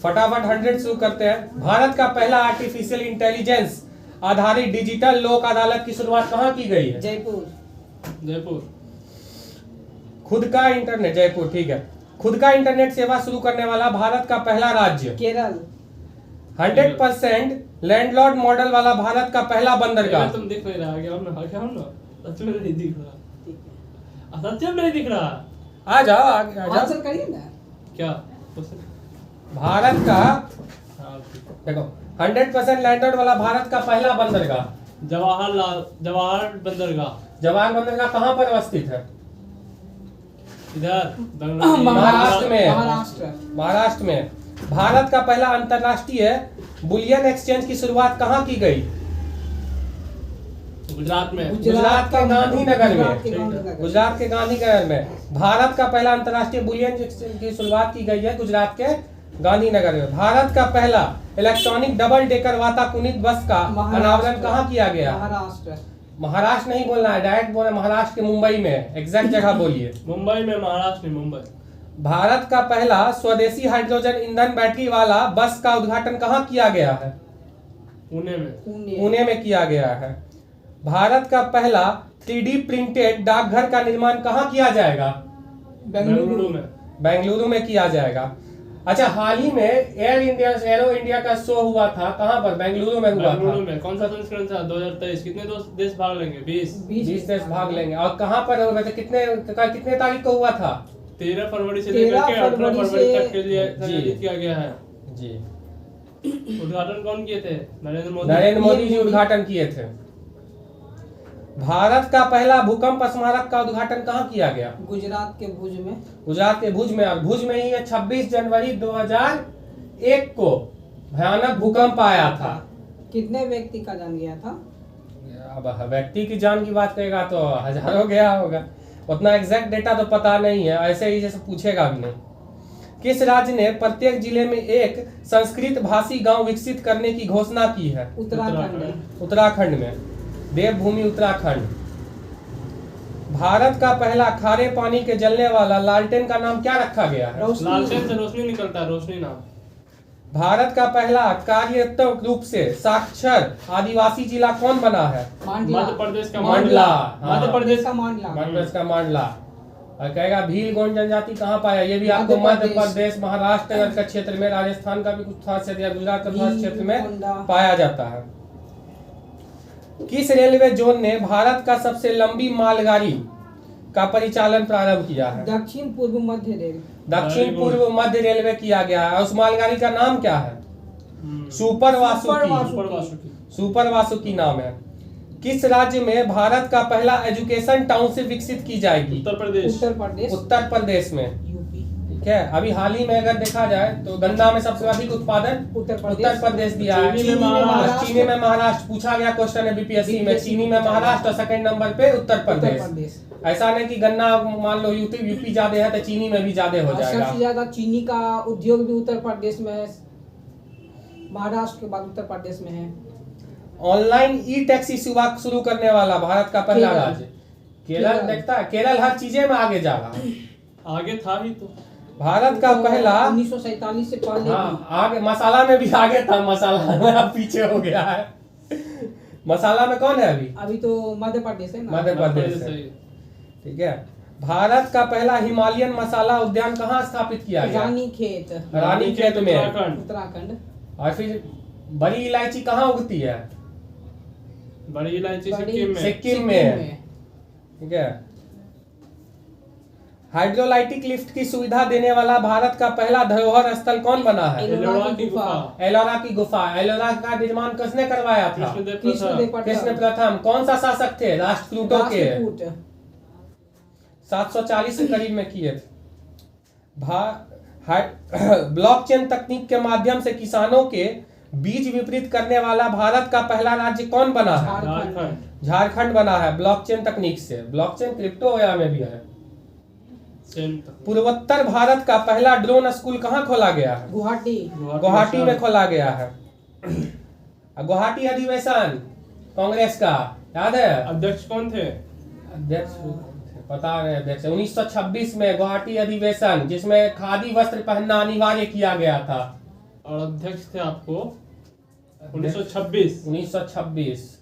फटाफट 100 शुरू करते हैं। भारत का पहला आर्टिफिशियल इंटेलिजेंस आधारित डिजिटल लोक अदालत की शुरुआत कहाँ की गई है? जयपुर। खुद का इंटरनेट, जयपुर, ठीक है। खुद का इंटरनेट सेवा शुरू करने वाला भारत का पहला राज्य? केरल। 100% लैंडलॉर्ड मॉडल वाला भारत का पहला बंदरगाह? तुम दिख नहीं रहा, आगे आओ ना, सच में नहीं दिख रहा, सच में नहीं दिख रहा। आ जाओ, आगे आ जाओ। आंसर करिए ना। क्या भारत का हाँ, देखो 100% लैंडलॉर्ड वाला भारत का पहला बंदरगाह? जवाहर बंदरगाह। जवाहर बंदरगाह कहाँ पर अवस्थित है? इधर महाराष्ट्र में। महाराष्ट्र। महाराष्ट्र में। भारत का पहला अंतरराष्ट्रीय बुलियन एक्सचेंज की शुरुआत कहाँ की गई? गुजरात में। गुजरात के गांधीनगर गुजरात में। गुजरात के गांधीनगर में भारत का पहला अंतरराष्ट्रीय बुलियन एक्सचेंज की शुरुआत की गई है गुजरात के गांधीनगर में। भारत का पहला इलेक्ट्रॉनिक डबल डेकर वातानुकूलित बस का अनावरण कहाँ किया गया? महाराष्ट्र। महाराष्ट्र नहीं बोलना है, डायरेक्ट बोलना, महाराष्ट्र के मुंबई में। एग्जैक्ट जगह बोलिए। मुंबई में, महाराष्ट्र में, मुंबई। भारत का पहला स्वदेशी हाइड्रोजन ईंधन बैटरी वाला बस का उद्घाटन कहाँ किया गया है? पुणे में। पुणे में किया गया है। भारत का पहला 3D प्रिंटेड डाकघर का निर्माण कहाँ किया जाएगा? बेंगलुरु में। बेंगलुरु में किया जाएगा। अच्छा, हाल ही में एरो इंडिया का शो हुआ था, कहाँ पर? बेंगलुरु में हुआ था। बेंगलुरु में। कौन सा संस्करण था? 2023। कितने देश भाग लेंगे? 20 देश भाग लेंगे। और कहाँ पर हो गए? कितने तारीख को हुआ था? 13 फरवरी से लेकर के 18 फरवरी तक के लिए आयोजित किया गया है जी। उद्घाटन कौन किए थे? नरेंद्र मोदी जी उद्घाटन किए थे। भारत का पहला भूकंप स्मारक का उद्घाटन कहाँ किया गया? गुजरात के भुज में। गुजरात के भुज में। और भुज में ही 26 जनवरी 2001 को भयानक भूकंप आया था। कितने व्यक्ति का जान गया था? अब व्यक्ति की जान की बात करेगा तो हजारों गया होगा, उतना एग्जैक्ट डेटा तो पता नहीं है, ऐसे ही जैसे पूछेगा भी नहीं। किस राज्य ने प्रत्येक जिले में एक संस्कृत भाषी गांव विकसित करने की घोषणा की है? उत्तराखंड। उत्तराखंड में। देवभूमि उत्तराखंड। भारत का पहला खारे पानी के जलने वाला लालटेन का नाम क्या रखा गया है? लालटेन से रोशनी निकलता है, रोशनी नाम। भारत का पहला कार्यात्मक रूप से साक्षर आदिवासी जिला कौन बना है? मध्य प्रदेश का मंडला। मध्य प्रदेश का प्रदेश का मंडला। और कहेगा भील गोंड जनजाति कहाँ पाया? ये भी आपको मध्य प्रदेश, महाराष्ट्र का क्षेत्र में, राजस्थान का भी कुछ खास क्षेत्र या गुजरात का खास क्षेत्र में पाया जाता है। किस रेलवे जोन ने भारत का सबसे लंबी मालगाड़ी का परिचालन प्रारंभ किया है? दक्षिण पूर्व मध्य रेलवे। दक्षिण पूर्व मध्य रेलवे किया गया है। उस मालगाड़ी का नाम क्या है? सुपर वासुकी। सुपर वासुकी नाम है। किस राज्य में भारत का पहला एजुकेशन टाउनशिप विकसित की जाएगी? उत्तर प्रदेश में। ठीक है। अभी हाल ही में अगर देखा जाए तो गन्ना में सबसे अधिक उत्पादन उत्तर प्रदेश दिया है। चीनी में महाराष्ट्र। पूछा गया क्वेश्चन है बीपीएससी में, चीनी में महाराष्ट्र और सेकंड नंबर पे उत्तर प्रदेश। ऐसा नहीं कि गन्ना मान लो यूपी ज्यादा है तो चीनी में भी ज्यादा हो जाएगा। सबसे ज्यादा चीनी का उद्योग भी उत्तर प्रदेश में है, महाराष्ट्र के बाद उत्तर प्रदेश में है। ऑनलाइन ई टैक्सी सेवा शुरू करने वाला भारत का पहला राज्य? केरल। देखता है केरल हर चीजें में आगे जा रहा है। आगे था भी तो। भारत का पहला 1947 से पहले। हाँ, आगे मसाला में भी आगे था, मसाला में अब पीछे हो गया है। मसाला में कौन है अभी? अभी तो मध्य प्रदेश है ना। मध्य प्रदेश है। ठीक है। भारत का पहला हिमालयन मसाला उद्यान कहाँ स्थापित किया गया? रानीखेत में, उत्तराखंड। और फिर बड़ी इलायची कहाँ उगती है? बड़ी इलायची सिक्किम में। ठीक है। हाइड्रोलाइटिक लिफ्ट की सुविधा देने वाला भारत का पहला धरोहर स्थल कौन बना है? एलोरा की गुफा। एलोरा की गुफा। एलोरा का निर्माण किसने करवाया था? कृष्ण प्रथम। कौन सा शासक थे? राष्ट्रकूटों के। 740 के करीब में किए थे। ब्लॉकचेन तकनीक के माध्यम से किसानों के बीज विपरीत करने वाला भारत का पहला राज्य कौन बना है? झारखंड बना है ब्लॉकचेन तकनीक से। ब्लॉकचेन क्रिप्टो में भी है। पूर्वोत्तर भारत का पहला ड्रोन स्कूल कहाँ खोला गया है? गुवाहाटी में खोला गया है। गुवाहाटी अधिवेशन कांग्रेस का याद है? अध्यक्ष कौन थे? अध्यक्ष पता नहीं। अध्यक्ष 1926 में गुवाहाटी अधिवेशन, जिसमें खादी वस्त्र पहनना अनिवार्य किया गया था। और अध्यक्ष थे आपको 1926। 1926।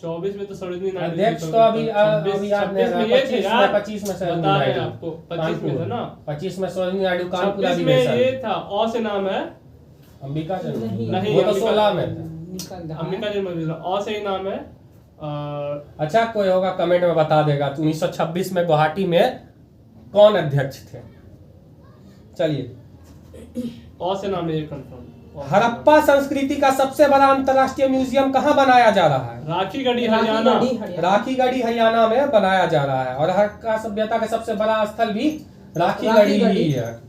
24 में तो सरोजिनी नायडू अध्यक्ष जी तो अभी याद नहीं आ रहा। 25 में सरोजिनी बता रहे हैं नायडू आपको 25 में था ना। 25 में सरोजिनी नायडू कानपुर 26 में अधिवेशन। ये था से नाम है अंबिका चंद्र नहीं, वो तो अंबिका- 16 में था। अंबिका जन्म से ही नाम है। और अच्छा कोई होगा कमेंट में बता देगा। 1926 में गुवाहाटी में कौन अध्यक्ष थे? चलिए, से नाम है ये कंफर्म। हड़प्पा संस्कृति का सबसे बड़ा अंतरराष्ट्रीय म्यूजियम कहाँ बनाया जा रहा है? राखीगढ़ी हरियाणा। राखीगढ़ी हरियाणा में बनाया जा रहा है। और हड़प्पा सभ्यता का सबसे बड़ा स्थल भी राखीगढ़ी ही है।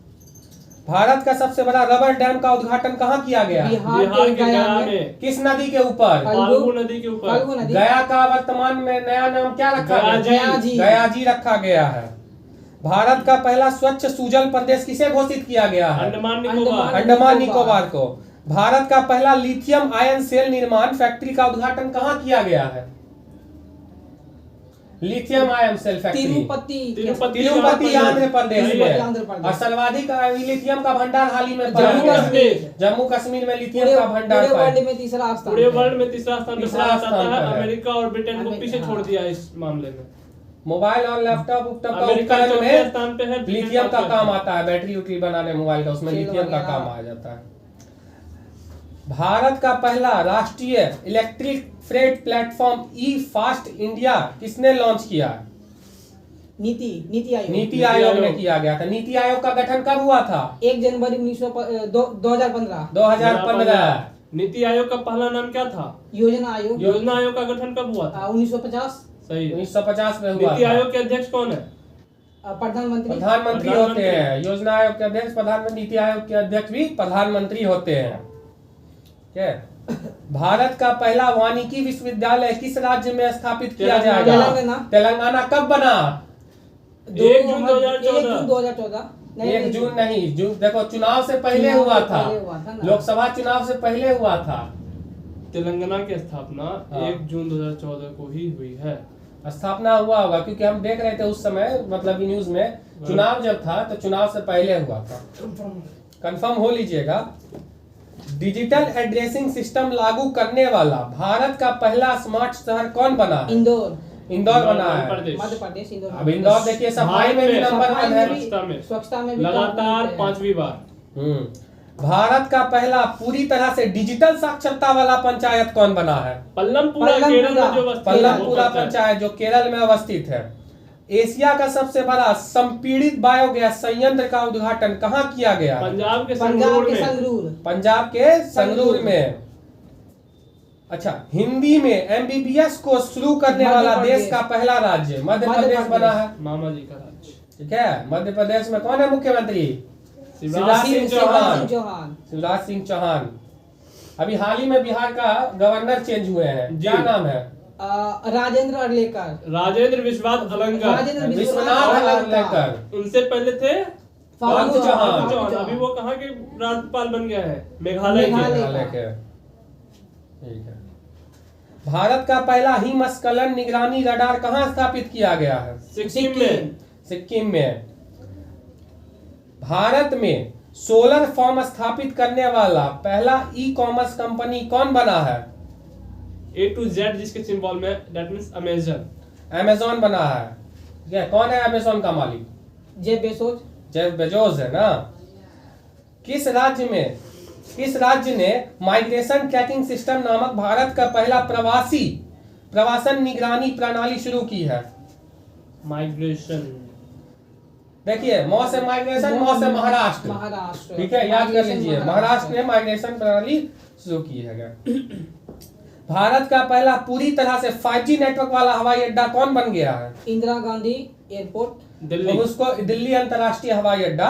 भारत का सबसे बड़ा रबर डैम का उद्घाटन कहाँ किया गया? बिहार बिहार के के गया गया में। में किस नदी के ऊपर? फाल्गु नदी के ऊपर। फाल्गु नदी। गया का वर्तमान में नया नाम क्या रखा गया गया? जी। गया जी रखा गया है। भारत का पहला स्वच्छ सुजल प्रदेश किसे घोषित किया गया है? अंडमान निकोबार। अंडमान निकोबार को। भारत का पहला लिथियम आयन सेल निर्माण फैक्ट्री का उद्घाटन कहाँ किया गया है? Lithium ion cell factory Tirupati Andhra Pradesh में। और सर्वाधिक लिथियम का भंडार हाल ही में पाया जम्मू गया। कश्मीर। जम्मू कश्मीर में लिथियम का भंडार पूरे पाया। वर्ल्ड में तीसरा स्थान पूरे है। वर्ल्ड में तीसरा स्थान पे तीसरा भारत आता स्थान है। पर है। अमेरिका और ब्रिटेन को पीछे हाँ। छोड़ दिया इस मामले में। मोबाइल और लैपटॉप उपटॉप का अमेरिका उपकरण चौथे में स्थान पे है। लिथियम का काम आता है। बैटरी उटरी बनाने मोबाइल का, उसमें सेल लिथियम का वगैरह। काम आ जाता है। भारत का पहला राष्ट्रीय इलेक्ट्रिक फ्रेट प्लेटफॉर्म ई फास्ट इंडिया किसने लॉन्च किया? नीति आयोग। नीति आयोग ने किया गया था। नीति आयोग का गठन कब हुआ था? 1 जनवरी 2015। 2015। नीति आयोग का पहला नाम क्या था? योजना आयोग। योजना आयोग का गठन कब हुआ था? 1950। सही। 1950 में हुआ नीति था। आयोग के अध्यक्ष कौन है? प्रधानमंत्री प्रधानमंत्री होते हैं। योजना आयोग के अध्यक्ष प्रधानमंत्री, नीति आयोग के अध्यक्ष भी प्रधानमंत्री होते हैं। क्या? भारत का पहला वानिकी विश्वविद्यालय किस राज्य में स्थापित किया जाएगा? तेलंगाना। कब बना? 1 जून 2014। 2014। 1 जून नहीं, जून देखो चुनाव से पहले हुआ था। लोकसभा चुनाव से पहले हुआ था। तेलंगाना की स्थापना हाँ। 1 जून 2014 को ही हुई है। स्थापना हुआ होगा क्योंकि हम देख रहे थे उस समय, मतलब न्यूज में चुनाव जब था तो चुनाव से पहले हुआ था। कंफर्म हो लीजिएगा। डिजिटल एड्रेसिंग सिस्टम लागू करने वाला भारत का पहला स्मार्ट शहर कौन बना है? इंदौर बना है। मध्य प्रदेश। इंदौर। अब इंदौर देखिए सफाई में भी नंबर 1 है। स्वच्छता में भी लगातार 5वीं बार। भारत का पहला पूरी तरह से डिजिटल साक्षरता वाला पंचायत कौन बना है? पल्लमपुरा केरल में जो अवस्थित है। पल्लमपुरा पंचायत जो केरल में अवस्थित है। एशिया का सबसे बड़ा संपीड़ित बायोगैस संयंत्र का उद्घाटन कहाँ किया गया? पंजाब के संगरूर में। अच्छा, हिंदी में एमबीबीएस को शुरू करने वाला देश का पहला राज्य मध्य प्रदेश बना है। मामा जी का राज्य। ठीक है। मध्य प्रदेश में कौन है मुख्यमंत्री? शिवराज सिंह चौहान। अभी हाल ही में बिहार का गवर्नर चेंज हुए हैं। क्या नाम है? राजेंद्र विश्वनाथ अलंकर। उनसे पहले थे फाल्गु चौहान। अभी वो कहाँ के राज्यपाल बन गया है? मेघालय के। ठीक है। भारत का पहला हिमस्खलन निगरानी रडार कहाँ स्थापित किया गया है? सिक्किम में। भारत में सोलर फॉर्म स्थापित करने वाला पहला ई कॉमर्स कंपनी कौन बना है? A to Z जिसके सिंबल में, that means अमेज़न बना है। क्या कौन है अमेज़न का मालिक? जेफ बेजोस है ना। किस राज्य ने माइग्रेशन ट्रैकिंग सिस्टम नामक भारत का पहला प्रवासन निगरानी प्रणाली शुरू की है? माइग्रेशन देखिए, मौ से माइग्रेशन, मौ से महाराष्ट्र। ठीक है, याद कर लीजिए। महाराष्ट्र ने माइग्रेशन प्रणाली शुरू की है। भारत का पहला पूरी तरह से 5G नेटवर्क वाला हवाई अड्डा कौन बन गया है? इंदिरा गांधी एयरपोर्ट दिल्ली। तो उसको दिल्ली अंतर्राष्ट्रीय हवाई अड्डा।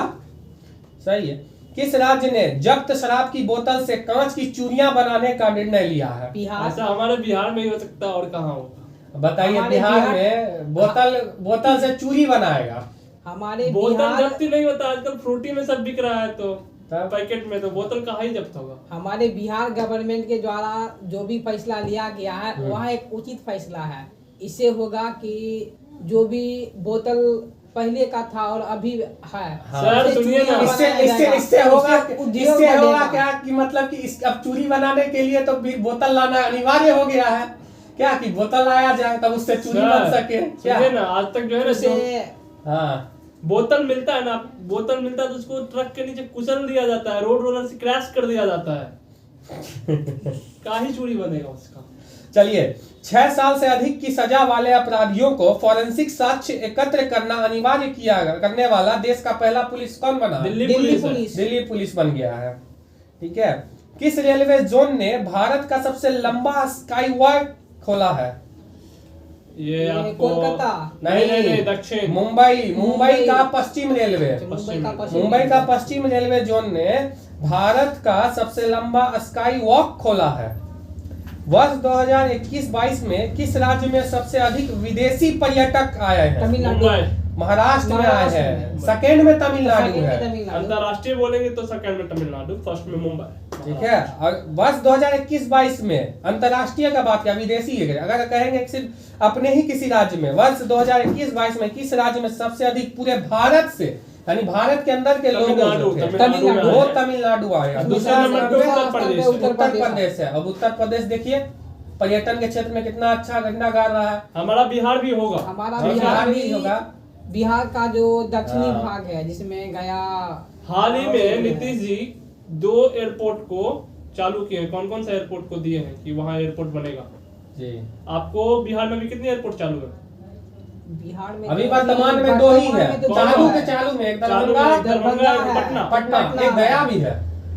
सही है। किस राज्य ने जब्त शराब की बोतल से कांच की चूड़ियां बनाने का निर्णय लिया है? बिहार। ऐसा हमारे बिहार में ही हो सकता है, और कहाँ होगा? बताइए। बिहार में बोतल से चूड़ी बनाएगा। हमारे बोतल जब्त नहीं होता आजकल, फ्रूटी में सब बिक रहा है तो पैकेट में, तो बोतल कहाँ ही जब्त होगा? हमारे बिहार गवर्नमेंट के द्वारा जो भी फैसला लिया गया है वह एक उचित फैसला है। इससे होगा कि जो भी बोतल पहले का था और अभी है। हाँ। सर सुनिए ना, इससे होगा उद्योग इससे होगा बढ़ेगा। क्या कि मतलब कि अब चूड़ी बनाने के लिए तो बोतल लाना अनिवार्य हो गया है क्या, कि बोतल लाया जाए तब उससे चूड़ी बन सके क्या। सुनिए ना, आज तक जो है ना जैसे हाँ बोतल मिलता है ना, बोतल मिलता है तो उसको ट्रक के नीचे कुचल दिया जाता है, रोड रोलर से क्रैश कर दिया जाता है। काहे चूड़ी बनेगा उसका। चलिए, 6 साल से अधिक की सजा वाले अपराधियों को फॉरेंसिक साक्ष्य एकत्र करना अनिवार्य करने वाला देश का पहला पुलिस कौन बना? दिल्ली पुलिस। दिल्ली पुलिस बन गया है। ठीक है। किस रेलवे जोन ने भारत का सबसे लंबा स्काई वॉक खोला है? ये आपको कोलकाता। नहीं, दक्षिण मुंबई का पश्चिम रेलवे। मुंबई का पश्चिम पश्चिम रेलवे जोन ने भारत का सबसे लंबा स्काई वॉक खोला है। वर्ष 2021-22 में किस राज्य में सबसे अधिक विदेशी पर्यटक आए हैं? तमिलनाडु। मुंबई। महाराष्ट्र में आए हैं। सेकेंड में तमिलनाडु है। अंतरराष्ट्रीय बोलेंगे तो सेकंड में तमिलनाडु, फर्स्ट में मुंबई। ठीक है। और वर्ष 2021-22 में अंतरराष्ट्रीय का बात किया, विदेशी है। अगर कहेंगे सिर्फ अपने ही किसी राज्य में, वर्ष 2021-22 में किस राज्य में सबसे अधिक पूरे भारत से, यानी भारत के अंदर के लोग तमिलनाडु। वो तमिलनाडु आएगा। दूसरा नंबर पे उत्तर प्रदेश है। अब उत्तर प्रदेश देखिए पर्यटन के क्षेत्र में कितना अच्छा घंटा गा रहा है। हमारा बिहार भी होगा। हमारा बिहार भी होगा। बिहार का जो दक्षिणी हाँ। भाग है जिसमें गया। हाल ही में नीतीश जी 2 एयरपोर्ट को चालू किए हैं। कौन कौन सा एयरपोर्ट को दिए हैं कि वहाँ एयरपोर्ट बनेगा जी। आपको बिहार में भी कितने एयरपोर्ट चालू है? बिहार में अभी वर्तमान में 2 ही है। चालू में एक दरभंगा, पटना, एक गया भी है।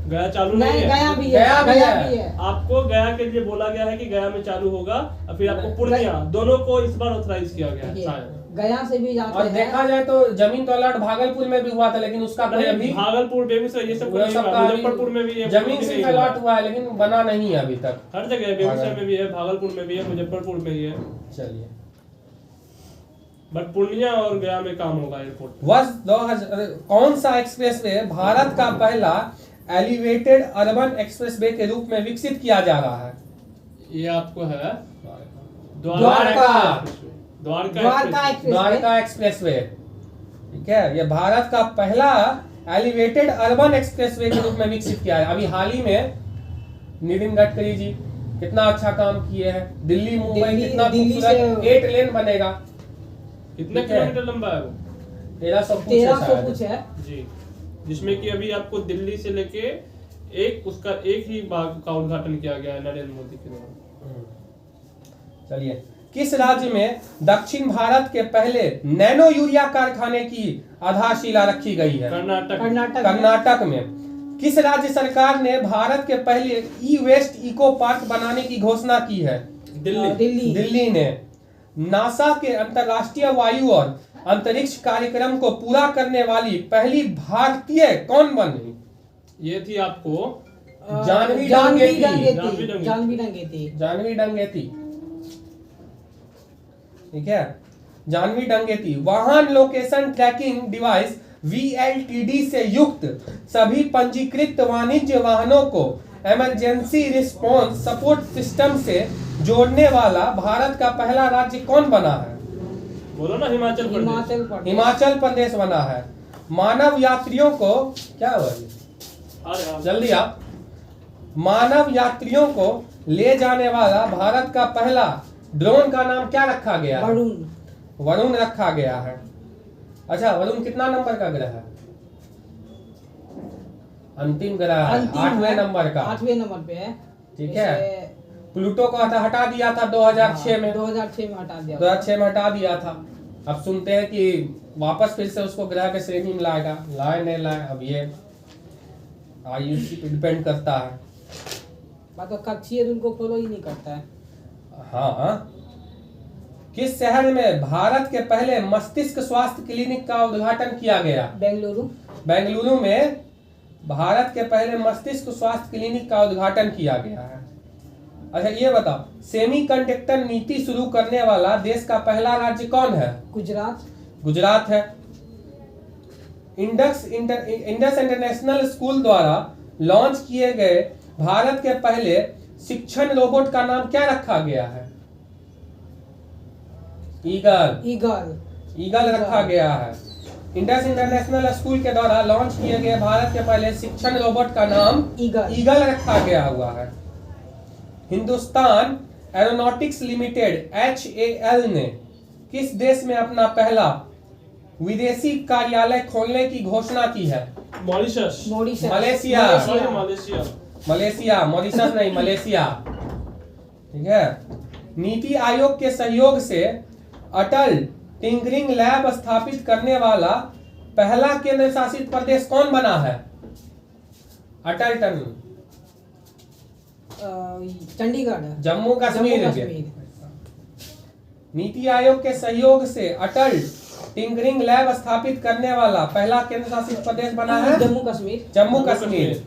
गया चालू नहीं है। गया भी गया है। भी गया है। भी है। आपको गया के लिए बोला गया है कि गया में चालू होगा, और फिर आपको पूर्णिया, दोनों को इस बार ऑथराइज किया गया है शायद। गया से भी जाते और हैं। देखा जाए तो जमीन तो अलर्ट भागलपुर में भी हुआ था, लेकिन उसका कोई अभी भागलपुर, बेगूसराय, ये सब वो सब का मुजफ्फरपुर में भी है। जमीन सिर्फ अलर्ट हुआ है, लेकिन बना नहीं है अभी तक। हर जगह है, बेगूसराय में भी है, भागलपुर में भी है, मुजफ्फरपुर में भी है। चलिए, बट पूर्णिया और गया में काम होगा एयरपोर्ट। वर्ष 2000 कौन सा एक्सप्रेसवे भारत का पहला एलिवेटेड अर्बन एक्सप्रेसवे के रूप में विकसित किया जा रहा है? ये आपको है द्वारका द्वारका एक्सप्रेसवे। ठीक है। ये भारत का पहला एलिवेटेड अर्बन एक्सप्रेसवे के रूप में विकसित किया है। अभी हाल ही में नितिन गडकरी जी कितना अच्छा काम किए हैं। दिल्ली मुंबई कितना खूबसूरत 8 लेन बनेगा। कितने किलोमीटर लंबा है वो? 1300 कुछ है जी, जिसमें कि अभी आपको दिल्ली से लेके एक ही बाग का उद्घाटन किया गया है नरेंद्र मोदी के द्वारा। चलिए, किस राज्य में दक्षिण भारत के पहले नैनो यूरिया कारखाने की आधारशिला रखी गई है? कर्नाटक में। किस राज्य सरकार ने भारत के पहले ई वेस्ट इको पार्क बनाने की घोषणा की है? दिल्ली ने। नासा के अंतरराष्ट्रीय वायु और अंतरिक्ष कार्यक्रम को पूरा करने वाली पहली भारतीय कौन बनी? ये थी आपको जानवी डंगेती। ठीक है। जानवी डंगेती वाहन लोकेशन ट्रैकिंग डिवाइस VLTD से युक्त सभी पंजीकृत वाणिज्य वाहनों को इमरजेंसी रिस्पांस सपोर्ट सिस्टम से जोड़ने वाला भारत का पहला राज्य कौन बना है? बोलो ना, हिमाचल प्रदेश बना है। मानव यात्रियों को क्या हुआ जल्दी आप मानव यात्रियों को ले जाने वाला भारत का पहला ड्रोन का नाम क्या रखा गया है? वरुण रखा गया है। अच्छा, वरुण कितना नंबर का ग्रह है? अंतिम ग्रह है, 8वें नंबर का। 8वें नंबर पे है। ठीक है। प्लूटो को हटा दिया था 2006 में। 2006 में हटा दिया। 2006 में हटा दिया था। अब सुनते हैं कि वापस फिर से उसको ग्रह के श्रेणी में लाएगा, लाए नहीं लाए, अब ये आयुषी पे डिपेंड करता है। तो कक्षीय उनको फॉलो ही नहीं करता है। हाँ। किस शहर में भारत के पहले मस्तिष्क स्वास्थ्य क्लिनिक का उद्घाटन किया गया? बेंगलुरु में भारत के पहले मस्तिष्क स्वास्थ्य क्लिनिक का उद्घाटन किया गया है। अच्छा, ये बताओ, सेमीकंडक्टर नीति शुरू करने वाला देश का पहला राज्य कौन है? गुजरात है। इंडस इंटरनेशनल स्कूल द्वारा लॉन्च किए गए भारत के पहले शिक्षण रोबोट का नाम क्या रखा गया है? ईगल। ईगल रखा गया है। इंडस इंटरनेशनल स्कूल के द्वारा लॉन्च किए गए भारत के पहले शिक्षण रोबोट का नाम ईगल रखा गया हुआ है। हिंदुस्तान एरोनॉटिक्स लिमिटेड HAL ने किस देश में अपना पहला विदेशी कार्यालय खोलने की घोषणा की है? Mauritius. Malaysia. Malaysia. Malaysia, Mauritius नहीं, मलेशिया। ठीक है। नीति आयोग के सहयोग से अटल टिंकरिंग लैब स्थापित करने वाला पहला केंद्र शासित प्रदेश कौन बना है? अटल टनल। चंडीगढ़। जम्मू कश्मीर। नीति आयोग के सहयोग से अटल टिंकरिंग लैब स्थापित करने वाला पहला केंद्र शासित प्रदेश बना है जम्मू कश्मीर।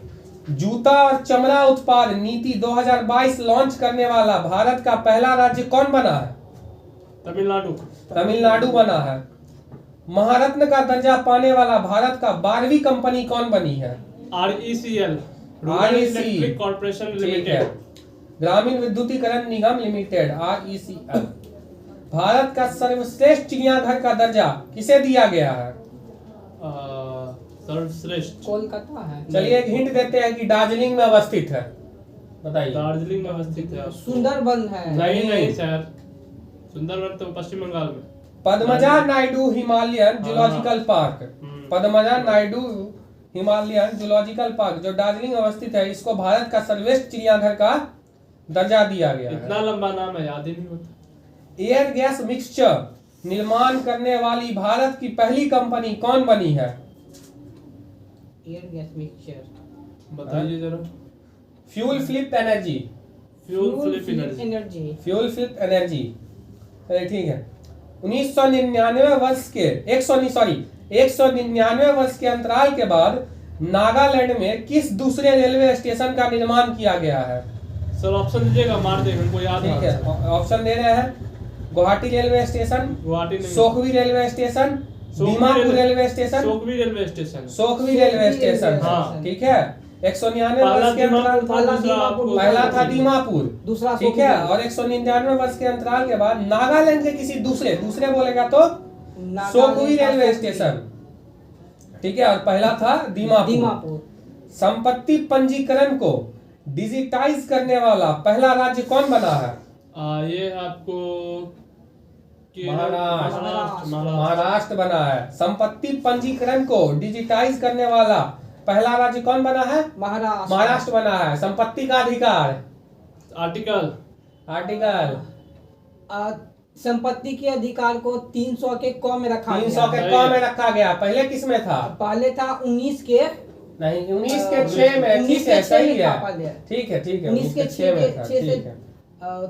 जूता और चमड़ा उत्पाद नीति 2022 लॉन्च करने वाला भारत का पहला राज्य कौन बना है? तमिलनाडु बना है। महारत्न का दर्जा पाने वाला भारत का 12वीं कंपनी कौन बनी है? RECL electric corporation limited. ग्रामीण विद्युतीकरण निगम लिमिटेड RECL। भारत का सर्वश्रेष्ठ चिड़ियाघर का दर्जा किसे दिया गया है? सर्वश्रेष्ठ कोलकाता है। चलिए एक हिंट देते हैं कि दार्जिलिंग में अवस्थित है। बताइए। दार्जिलिंग में अवस्थित है। सुंदरबन है। नहीं सर, सुंदरबन तो पश्चिम बंगाल में। Padmaja Naidu Himalayan zoological park. Padmaja Naidu Himalayan zoological park जो दार्जिलिंग में अवस्थित है, इसको भारत का सर्वश्रेष्ठ चिड़ियाघर का दर्जा दिया गया है। इतना लंबा नाम है, याद ही नहीं होता। एयर गैस मिक्सचर निर्माण करने वाली भारत की पहली कंपनी कौन बनी है? एयर गैस मिक्सचर बताइए जरा। Fuel flip energy. Fuel flip energy. अरे ठीक है। 199 वर्ष के अंतराल के बाद नागालैंड में किस दूसरे रेलवे स्टेशन का निर्माण किया गया है? सर ऑप्शन दीजिएगा, मार देंगे, हमको याद ठीक है, ऑप्शन दे रहे हैं। गुवाहाटी रेलवे स्टेशन, गुवाहाटी नहीं, Sokhuvi railway station, Dimapur railway station, Sokhuvi railway station. Sokhuvi railway station. हाँ। ठीक है। 199 वर्ष के अंतराल, पहला था दीमापुर, दूसरा ठीक है, और 199 वर्ष के अंतराल के बाद नागालैंड के किसी दूसरे बोलेगा तो सोखवी रेलवे स्टेशन। ठीक है, और पहला था दीमापुर। संपत्ति पंजीकरण को डिजिटाइज करने वाला पहला राज्य कौन बना है? ये आपको महाराष्ट्र बना है। संपत्ति पंजीकरण को डिजिटाइज करने वाला पहला राज्य कौन बना है? महाराष्ट्र बना है। संपत्ति का अधिकार, आर्टिकल संपत्ति के अधिकार को 300 के क में रखा 300 के क में रखा गया। पहले किस में था? पहले था 19 के नहीं, 19 के 6 में। ठीक है, सही है। ठीक है 19 के 6 में था। 6 से ठीक है।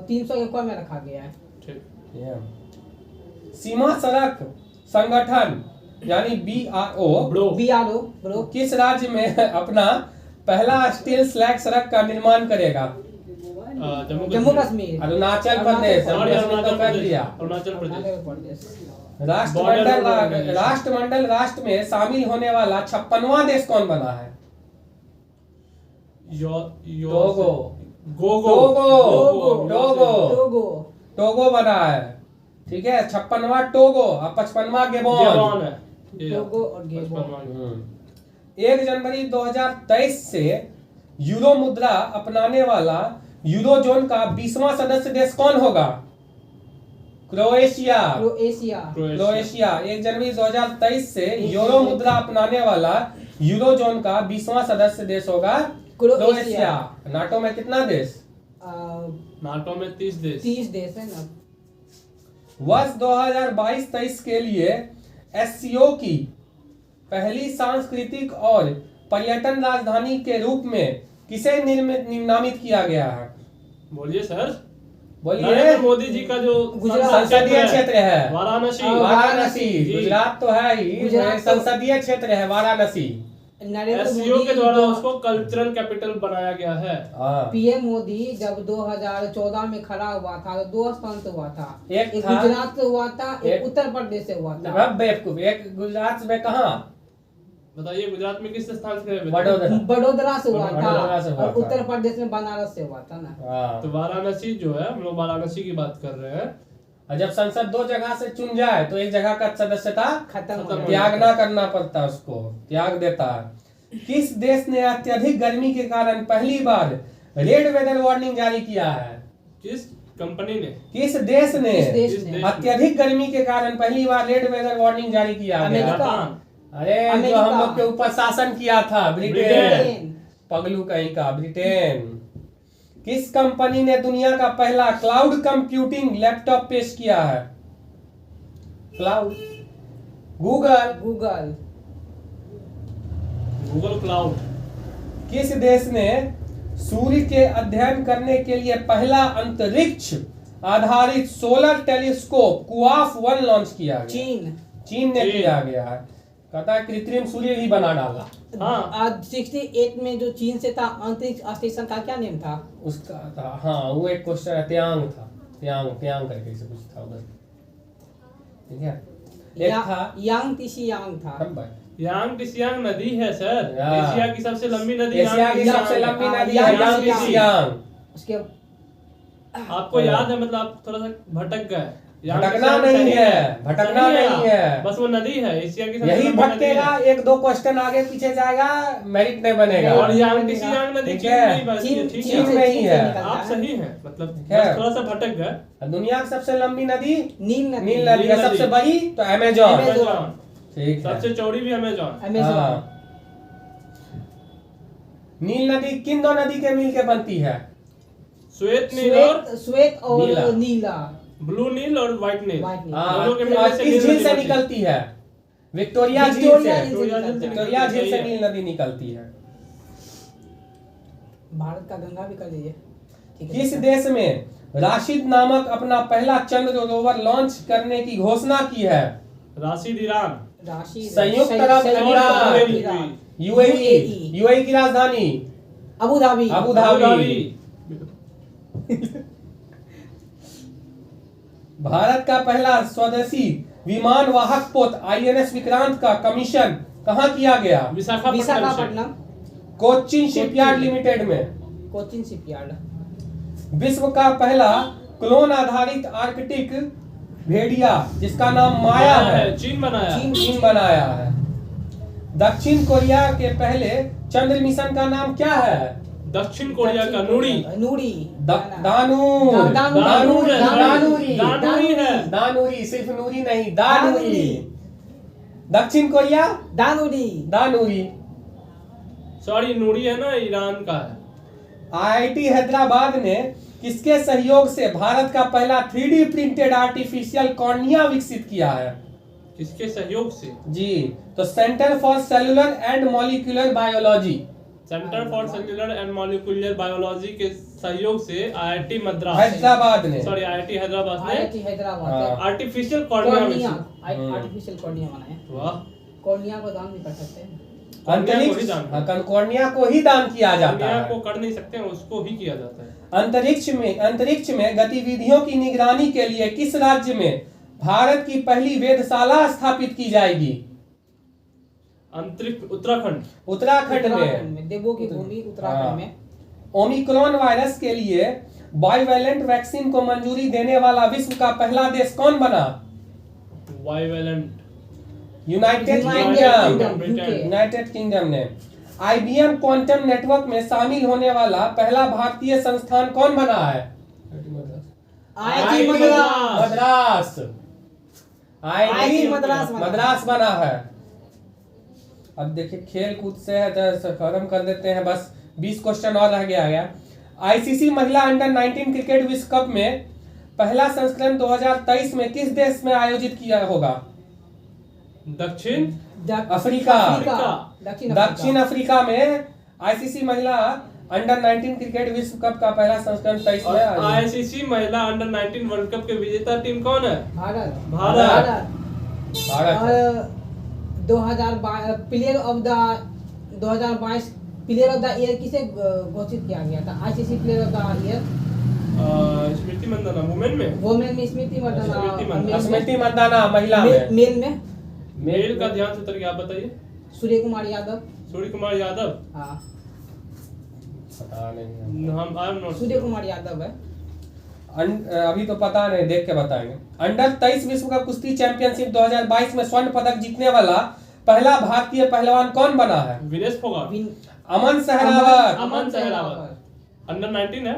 300 के क में रखा गया है। सीमा सड़क संगठन यानी BRO किस राज्य में अपना पहला स्टील स्लैग सड़क का निर्माण करेगा? जम्मू कश्मीर। अरुणाचल प्रदेश। अरुणाचल प्रदेश। राष्ट्रमंडल राष्ट्र में शामिल होने वाला 56वां देश कौन बना है? टोगो बना है। ठीक है, 56वां टोगो और 55वां गेबोन है। 1 जनवरी 2023 से यूरो मुद्रा अपनाने वाला यूरोजोन का 20वां सदस्य देश कौन होगा? क्रोएशिया। 1 जनवरी 2023 से यूरो मुद्रा अपनाने वाला यूरोजोन का 20वां सदस्य देश होगा क्रोएशिया। नाटो में कितना देश? नाटो में 30 देश है ना। वर्ष 2022-23 के लिए SCO की पहली सांस्कृतिक और पर्यटन राजधानी के रूप में किसे नामित किया गया है? बोलिए सर। बोलिए। मोदी जी का जो संसदीय क्षेत्र है वाराणसी। गुजरात तो है ही, संसदीय क्षेत्र है वाराणसी। SCO के द्वारा उसको कल्चरल कैपिटल बनाया गया है। PM मोदी जब 2014 में खड़ा हुआ था तो 2 स्थान से हुआ था। एक था गुजरात से हुआ था, एक उत्तर प्रदेश से हुआ था। एक गुजरात में कहाँ? बताइए, गुजरात में किस स्थान से? बड़ोदरा से हुआ था और उत्तर प्रदेश में बनारस से हुआ था ना। तो वाराणसी जो है, हम लोग वाराणसी की बात कर रहे हैं। और जब संसद 2 जगह से चुन जाए तो एक जगह का सदस्यता खत्म हो खत्म गया। त्याग ना करना पड़ता, उसको त्याग देता है। किस देश ने अत्यधिक गर्मी के कारण पहली बार रेड वेदर वार्निंग जारी किया है? किस कंपनी ने? किस देश ने किस देश ने? अत्यधिक गर्मी के कारण पहली बार रेड वेदर वार्निंग जारी किया गया? अमेरिका। जापान। अरे जो अमेरिका। हम लोग के ऊपर शासन किया था, ब्रिटेन। ब्रिटेन। पगलू कहीं का, ब्रिटेन। किस कंपनी ने दुनिया का पहला क्लाउड कंप्यूटिंग लैपटॉप पेश किया है? Cloud, Google. Google. Google cloud. किस देश ने सूर्य के अध्ययन करने के लिए पहला अंतरिक्ष आधारित सोलर टेलीस्कोप कुआफ 1 लॉन्च किया गया? चीन। चीन ने चीन। किया गया है। कहता है कृत्रिम सूर्य ही बना डाला हाँ। आज 68 में जो चीन से था अंतरिक्ष स्टेशन का क्या नेम था? उसका था। हाँ, वो एक क्वेश्चन त्यांग था, त्यांग त्यांग करके से कुछ था उधर, ठीक है। एक था यांग तिशी यांग था। हम भाई यांग टिसियांग नदी है सर, या। एशिया की सबसे लंबी नदी एशिया की यांग सबसे टिसियांग लंबी हाँ, नदी है यांग यांग टिसियांग। टिसियांग। उसके आपको याद है, मतलब आप थोड़ा सा भटक गए। यांग भटकना टिसियांग नहीं सही है, भटकना सही नहीं है। बस वो नदी है, एशिया की सबसे यही लंबी नदी भटकेगा, है। 1-2 क्वेश्चन आगे पीछे जाएगा, मेरिट नहीं बनेगा। और यांग टिसियांग नदी ठीक चीन है। में ही बहती है, ठीक चीन है। में ही है। आप सही हैं, मतलब ठीक है। बस थोड़ा सा भटक गए। दुनिया की सबसे लंबी नदी नील नदी। नील नदी है, नील सबसे नदी। बड़ी तो अमेजोन। अमेजोन। ठीक है। सबसे चौड़ी भी अमेजोन। अमेजोन। हाँ। नील नदी किन 2 नदी के मिल के बनती है? श्वेत नील और श्वेत और नीला। नीला। ब्लू नील और व्हाइट नील। व्हाइट नील। हाँ, दोनों के मिलने और से किस नील झील नदी से बनती है। निकलती है? विक्टोरिया झील विक्टोरिया से। झील विक्टोरिया झील से विक्टोरिया झील से निकलती है। नील नदी निकलती है। भारत का गंगा भी कर लीजिए। ठीक है। किस देश में राशिद नामक अपना पहला चंद्र रोवर लॉन्च करने की घोषणा की है? राशिद ईरान। राशि संयुक्त अरब अमीरात। यूएई। यूएई की राजधानी Abu Dhabi. Abu Dhabi. Bharat का पहला स्वदेशी विमान वाहक पोत आईएनएस विक्रांत का कमीशन कहाँ किया गया? विशाखापट्टनम। विशाखापट्टनम। कोच्चिन शिपयार्ड लिमिटेड में। कोचिन शिपयार्ड। विश्व का पहला क्लोन आधारित आर्कटिक भेड़िया जिसका नाम माया है, चीन बनाया। चीन बनाया है। दक्षिण कोरिया के पहले चंद्र मिशन का नाम क्या है? दक्षिण कोरिया का नूरी। नूरी। दानूर। दानूर है। दानूरी। दानूरी है। दानूरी, सिर्फ नूरी नहीं, दानूरी। दक्षिण कोरिया दानूरी। दानूरी। सॉरी, नूरी है ना, ईरान का है। आईआईटी हैदराबाद ने किसके सहयोग से भारत का पहला 3D प्रिंटेड आर्टिफिशियल कॉर्निया विकसित किया है? किसके सहयोग से? जी, तो centre for cellular and molecular biology. Centre for cellular and molecular biology के सहयोग से आईआईटी मद्रास, हैदराबाद ने। सॉरी आईआईटी हैदराबाद आईआईटी ने Hyderabad. Artificial cornea. Cornea. Artificial cornea बनाया। वाह। कॉर्निया को दान भी कर सकते हैं। अंतरिक्ष कॉर्निया को ही दान किया जाता कॉर्निया है। को कर नहीं सकते हैं, उसको ही किया जाता है। अंतरिक्ष में गतिविधियों की निगरानी के लिए किस राज्य में भारत की पहली वेधशाला स्थापित की जाएगी? अंतरिक्ष उत्तराखंड। उत्तराखंड में देवों की भूमि उत्तराखंड में। ओमिक्रॉन वायरस के लिए बाइवैलेंट वैक्सीन को मंजूरी देने वाला विश्व का पहला देश कौन बना? बाइवैलेंट। यूनाइटेड किंगडम ने। आईबीएम क्वांटम नेटवर्क में शामिल होने वाला पहला भारतीय संस्थान कौन बना है? आईआईटी मद्रास। मद्रास। आईआईटी मद्रास बना है। अब देखिए खेल कूद से है तो खत्म कर देते हैं, बस 20 क्वेश्चन और रह गया। आईसीसी महिला अंडर 19 क्रिकेट विश्व कप में पहला संस्करण 2023 में किस देश में आयोजित किया होगा? दक्षिण अफ्रीका। दक्षिण अफ्रीका में आईसीसी महिला अंडर 19 क्रिकेट विश्व कप का पहला संस्करण 23 में आयोजित। आईसीसी महिला अंडर 19 वर्ल्ड कप के विजेता टीम कौन है? Bharat. Bharat. Bharat. 2022 player of the 2022 player of the year किसे घोषित किया गया था? ICC player of the year Smriti Mandhana. Women में? वुमेन में स्मृति मंदाना। स्मृति मंदाना महिला में। मेल में मेल का ध्यान से उतर के आप बताइए। सूर्य कुमार यादव। सूर्य कुमार यादव। हाँ, पता नहीं। हम I am not Surya Kumar Yadav है। अभी तो पता नहीं, देख के बताएंगे। अंडर 23 विश्व कप कुश्ती चैंपियनशिप 2022 में स्वर्ण पदक जीतने वाला पहला भारतीय पहलवान कौन बना है? विनेश फोगाट, अमन सहरावत। अमन सहरावत। अंडर 19 है,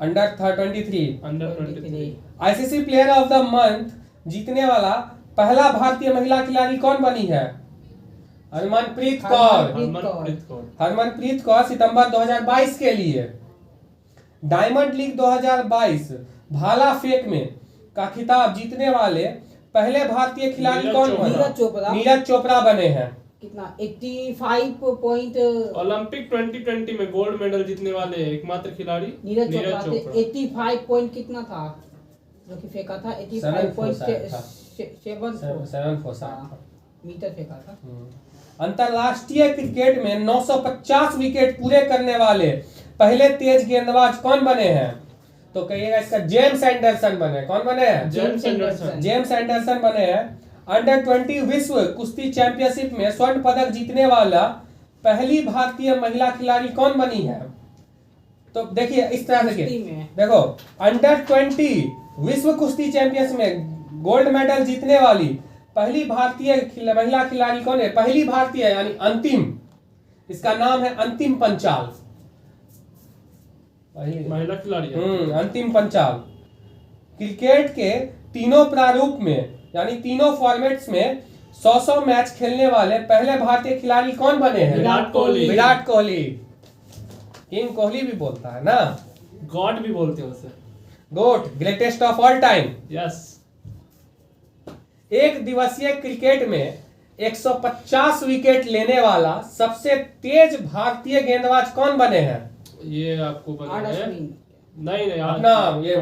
under 23। Under 23। ICC player of the month जीतने वाला पहला भारतीय महिला खिलाड़ी कौन बनी है? हरमनप्रीत कौर। हरमनप्रीत कौर। हरमनप्रीत कौर सितंबर 2022 के लिए। डायमंड लीग 2022 भाला फेंक में का खिताब जीतने वाले पहले भारतीय खिलाड़ी कौन बने? नीरज चोपड़ा बने हैं। कितना 85 पॉइंट ओलंपिक 2020 में गोल्ड मेडल जीतने वाले एकमात्र खिलाड़ी नीरज चोपड़ा थे। 85 पॉइंट कितना था जो कि फेंका था? 85.747 मीटर फेंका था। अंतरराष्ट्रीय क्रिकेट में 950 विकेट पूरे करने वाले पहले तेज गेंदबाज कौन बने हैं? तो कहिएगा इसका जेम्स एंडरसन बने। कौन बने हैं? James Anderson. जेम्स एंडरसन बने हैं। अंडर 20 विश्व कुश्ती चैंपियनशिप में स्वर्ण पदक जीतने वाला पहली भारतीय महिला खिलाड़ी कौन बनी है? तो देखिए इस तरह से देखो, अंडर 20 विश्व कुश्ती चैंपियनशिप में गोल्ड मेडल जीतने वाली पहली भारतीय महिला खिलाड़ी कौन है? पहली भारतीय यानी अंतिम, इसका नाम है अंतिम पंचाल। महिला खिलाड़ी अंतिम पंचाल। क्रिकेट के तीनों प्रारूप में यानी तीनों फॉर्मेट्स में 100 मैच खेलने वाले पहले भारतीय खिलाड़ी कौन बने हैं? विराट कोहली। विराट कोहली, किंग कोहली भी बोलता है ना, गॉड भी बोलते हैं उसे। GOAT, greatest of all time. Yes. एक दिवसीय क्रिकेट में 150 विकेट लेने वाला सबसे तेज भारतीय गेंदबाज कौन बने हैं? ये आपको बने हैं। नहीं अपना ये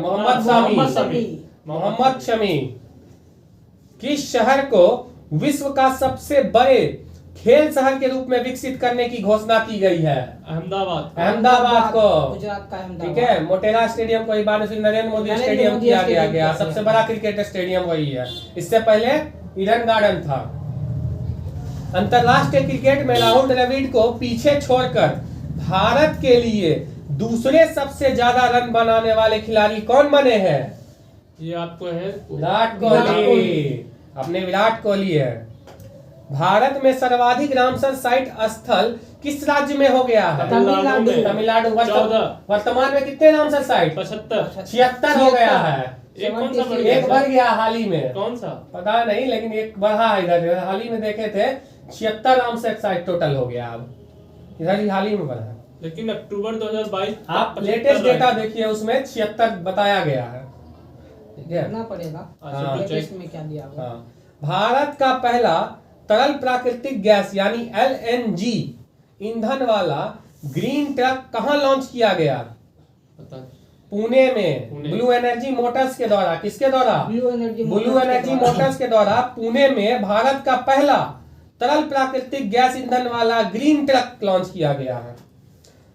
मोहम्मद शमी। किस शहर को विश्व का सबसे बड़े खेल शहर के रूप में विकसित करने की घोषणा की गई है? अहमदाबाद को। गुजरात का अहमदाबाद। ठीक है। मोटेरा स्टेडियम को इस बार नरेंद्र मोदी स्टेडियम किया गया। सबसे बड़ा क्रिकेट स्टेडियम वही है। इससे पहले ईडन गार्डन था। अंतरराष्ट्रीय क्रिकेट में राहुल द्रविड़ को पीछे छोड़कर भारत के लिए दूसरे सबसे ज्यादा रन बनाने वाले खिलाड़ी कौन बने हैं? ये आपको है विराट कोहली। अपने विराट कोहली है। भारत में सर्वाधिक रामसर साइट स्थल किस राज्य में हो गया है? तमिलनाडु। वर्तमान में कितने रामसर साइट? 76 हो गया है। एक बढ़ गया हाल ही में। कौन सा पता नहीं, लेकिन एक बढ़ा है इधर। हाल ही में देखे थे 76 रामसर साइट टोटल हो गया। अब इधर ही हाल ही में बढ़ा है। लेकिन अक्टूबर 2022 आप लेटेस्ट डेटा देखिए, उसमें 76 बताया गया है। ठीक है, पड़ेगा लेटेस्ट में क्या दिया हुआ। भारत का पहला तरल प्राकृतिक गैस यानी LNG ईंधन वाला ग्रीन ट्रक कहां लॉन्च किया गया? पुणे में। ब्लू एनर्जी मोटर्स के द्वारा। किसके द्वारा? ब्लू एनर्जी मोटर्स के द्वारा पुणे में भारत का पहला तरल प्राकृतिक गैस ईंधन वाला ग्रीन ट्रक लॉन्च किया गया है।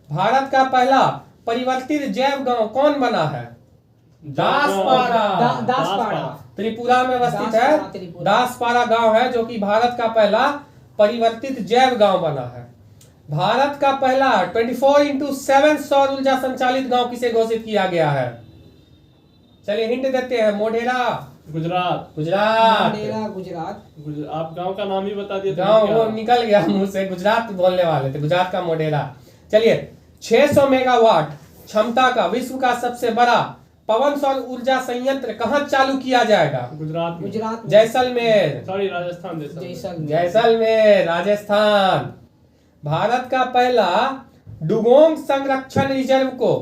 भारत का पहला परिवर्तित जैव गांव कौन बना है? दासपाड़ा। त्रिपुरा में अवस्थित है। दासपाड़ा गांव है जो कि भारत का पहला परिवर्तित जैव गांव बना है। भारत का पहला 24x7 सौर ऊर्जा संचालित गांव किसे घोषित किया गया है? चलिए हिंट देते हैं। मोढेरा। गुजरात। आप गांव का नाम ही बता दिए। गांव वो निकल गया मुंह से, गुजरात बोलने वाले थे। गुजरात का मोढेरा। चलिए 600 मेगावाट क्षमता का विश्व का सबसे बड़ा पवन सौर ऊर्जा संयंत्र कहां चालू किया जाएगा? गुजरात। जैसलमेर। सॉरी, राजस्थान। जैसलमेर राजस्थान। भारत का पहला डुगोंग संरक्षण रिजर्व को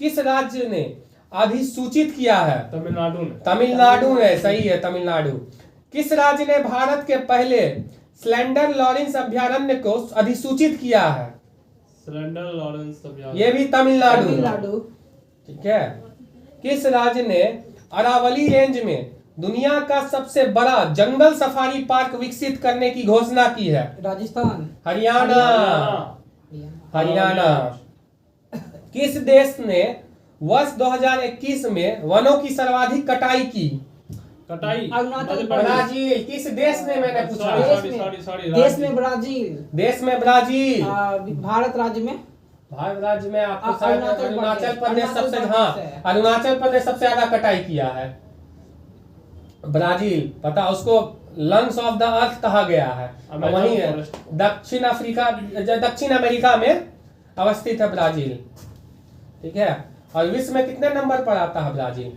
किस राज्य ने अधिसूचित किया है? तमिलनाडु ने। सही है, तमिलनाडु। किस राज्य ने भारत के पहले स्लेंडर लॉरेंस अभयारण्य को अधिसूचित किया है? स्लेंडर लॉरेंस अभयारण्य। ये भी तमिलनाडु। ठीक है। किस राज्य ने अरावली रेंज में दुनिया का सबसे बड़ा जंगल सफारी पार्क विकसित करने की घोषणा की है? राजस्थान। हरियाणा। किस देश ने वर्ष 2021 में वनों की सर्वाधिक कटाई की? ब्राजील। किस देश ने? मैंने पूछा। देश में ब्राजील। देश में ब्राजील। भारत राज्य में भारत राज्य में आपको शायद अरुणाचल अरुणाचल प्रदेश। प्रदेश सबसे, अरुणाचल हाँ प्रदेश है। अरुणाचल प्रदेश सबसे ज्यादा कटाई किया है। ब्राजील पता, उसको लंग्स ऑफ द अर्थ कहा गया है, अमेज़न वहीं है फॉरेस्ट। दक्षिण अमेरिका में अवस्थित है ब्राजील। ठीक है, और विश्व में कितने नंबर पर आता है ब्राजील?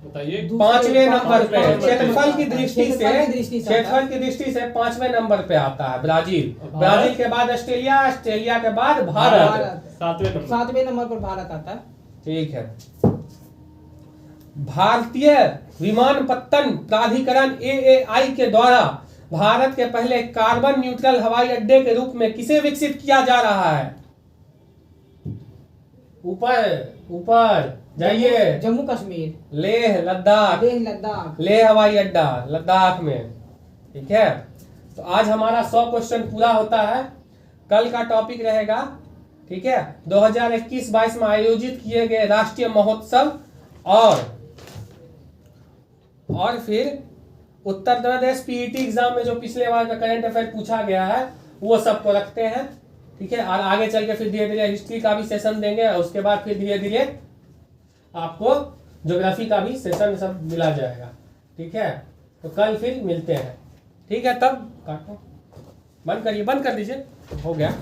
बताइए। पांचवें नंबर पे, पांचवें क्षेत्रफल की नंबर। दृष्टि से, क्षेत्रफल की दृष्टि से आता है। क्षेत्रफल की दृष्टि से 5वें नंबर पे आता है ब्राजील। भारत? ब्राजील के बाद ऑस्ट्रेलिया, ऑस्ट्रेलिया के बाद भारत। 7वें नंबर। 7वें नंबर पर भारत आता है। ठीक है। भारतीय विमानपत्तन प्राधिकरण AAI के द्वारा भारत के पहले कार्बन न्यूट्रल हवाई अड्डे के रूप में किसे विकसित किया जा रहा है? ऊपर ऊपर जाइए। जम्मू कश्मीर, लेह लद्दाख, लेह लद्दाख। लेह हवाई अड्डा लद्दाख में। ठीक है, तो आज हमारा 100 क्वेश्चन पूरा होता है। कल का टॉपिक रहेगा, ठीक है, 2021-22 में आयोजित किए गए राष्ट्रीय महोत्सव और फिर उत्तर प्रदेश पीईटी एग्जाम में जो पिछले बार का करंट अफेयर पूछा गया है वो सबको रखते हैं। ठीक है, और आगे चल के फिर धीरे धीरे हिस्ट्री का भी सेशन देंगे, और उसके बाद फिर धीरे धीरे आपको ज्योग्राफी का भी सेशन सब मिला जाएगा। ठीक है, तो कल फिर मिलते हैं। ठीक है, तब काटो, बंद करिए, बंद कर दीजिए, हो गया।